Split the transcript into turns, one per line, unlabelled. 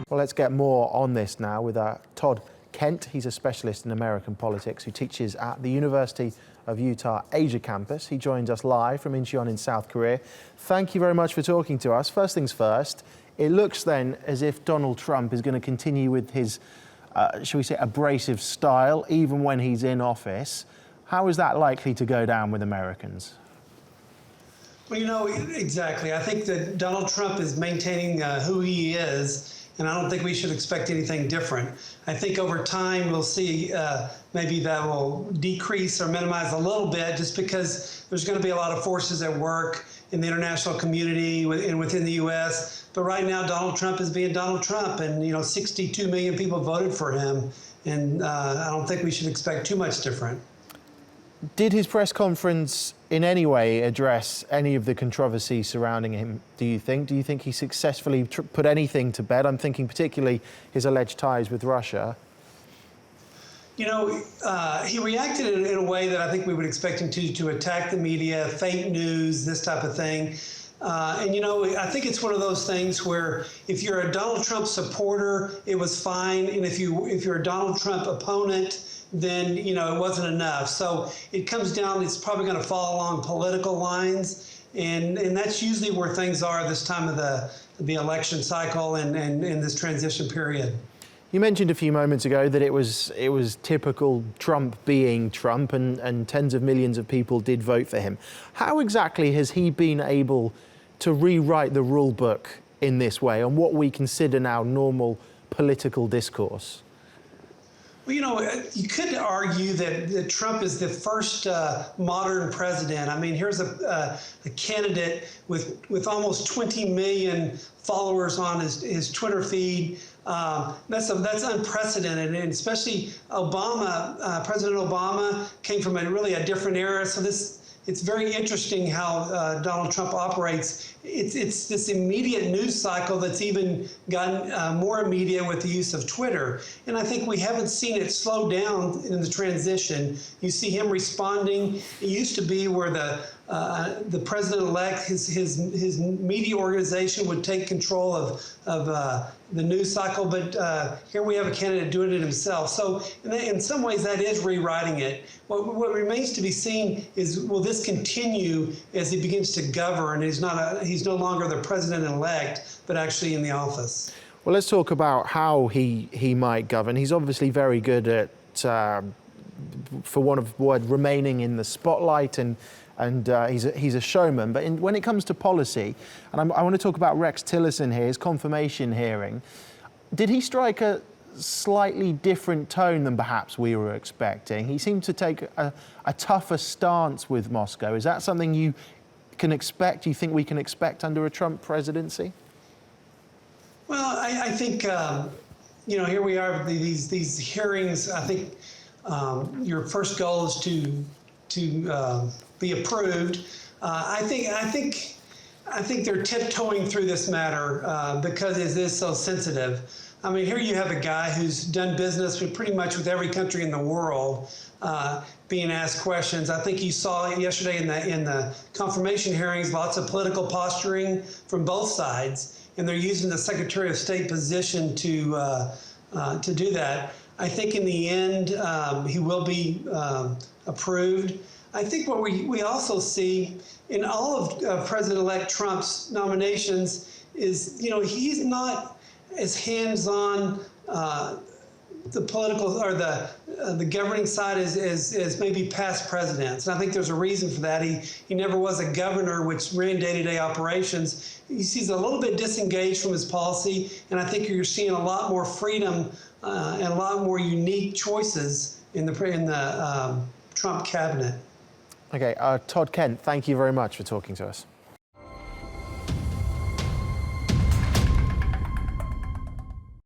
Well, let's get more on this now with Todd Kent. He's a specialist in American politics who teaches at the University of Utah Asia campus. He joins us live from Incheon in South Korea. Thank you very much for talking to us. First things first, it looks then as if Donald Trump is going to continue with his, shall we say, abrasive style, even when he's in office. How is that likely to go down with Americans?
Well, you know, exactly. I think that Donald Trump is maintaining who he is, and I don't think we should expect anything different. I think over time we'll see maybe that will decrease or minimize a little bit, just because there's going to be a lot of forces at work in the international community and within the U.S. But right now, Donald Trump is being Donald Trump, and 62 million people voted for him, and I don't think we should expect too much different.
Did his press conference in any way address any of the controversy surrounding him, do you think? Do you think he successfully put anything to bed? I'm thinking particularly his alleged ties with Russia.
He reacted in a way that I think we would expect him to attack the media, fake news, this type of thing. I think it's one of those things where if you're a Donald Trump supporter, it was fine. And if you're a Donald Trump opponent, then, it wasn't enough. So it comes down, it's probably going to fall along political lines. And that's usually where things are this time of the election cycle and in this transition period.
You mentioned a few moments ago that it was typical Trump being Trump, and tens of millions of people did vote for him. How exactly has he been able to rewrite the rule book in this way on what we consider now normal political discourse?
Well, you could argue that Trump is the first modern president. I mean, here's a candidate with almost 20 million followers on his Twitter feed. That's unprecedented, and especially Obama, President Obama came from a different era. So it's very interesting how Donald Trump operates. It's this immediate news cycle that's even gotten more immediate with the use of Twitter. And I think we haven't seen it slow down in the transition. You see him responding. It used to be where the president-elect, his media organization would take control of the news cycle, but here we have a candidate doing it himself. So in some ways that is rewriting it. What remains to be seen is, will this continue as he begins to govern? He's no longer the president-elect, but actually in the office.
Well, let's talk about how he might govern. He's obviously very good at, for want of a word, remaining in the spotlight, and he's a showman. But when it comes to policy, and I want to talk about Rex Tillerson here, his confirmation hearing, did he strike a slightly different tone than perhaps we were expecting? He seemed to take a tougher stance with Moscow. Is that something you can expect? Do you think we can expect under a Trump presidency?
Well, I think, here we are, these hearings. I think your first goal is to be approved. I think they're tiptoeing through this matter because it is so sensitive. I mean, here you have a guy who's done business with pretty much with every country in the world, being asked questions. I think you saw yesterday in the confirmation hearings lots of political posturing from both sides, and they're using the Secretary of State position to do that. I think in the end he will be approved. I think what we also see in all of President-elect Trump's nominations is, he's not as hands-on the political or the governing side as maybe past presidents. And I think there's a reason for that. He never was a governor, which ran day-to-day operations. He's a little bit disengaged from his policy, and I think you're seeing a lot more freedom and a lot more unique choices in the Trump cabinet.
Okay, Todd Kent, thank you very much for talking to us.